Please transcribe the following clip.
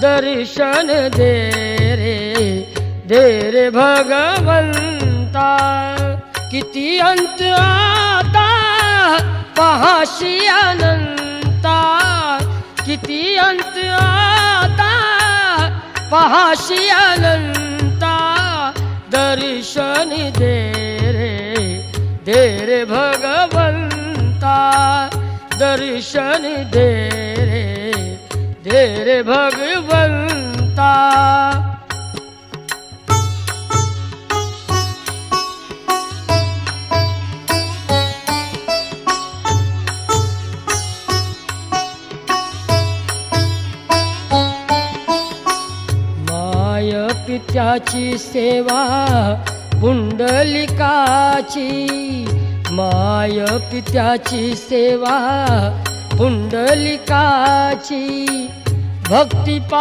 दर्शन दे रे भगवंता। किती अंत आता पहाशी अनंता, किती अंत आता पहाशी अनंता। दर्शन दे रे भगवंता, दर्शन दे रे भगवंता। माय पित्याची सेवा पुंडलिकाची, माय पित्याची सेवा पुंडलिकाची। भक्ती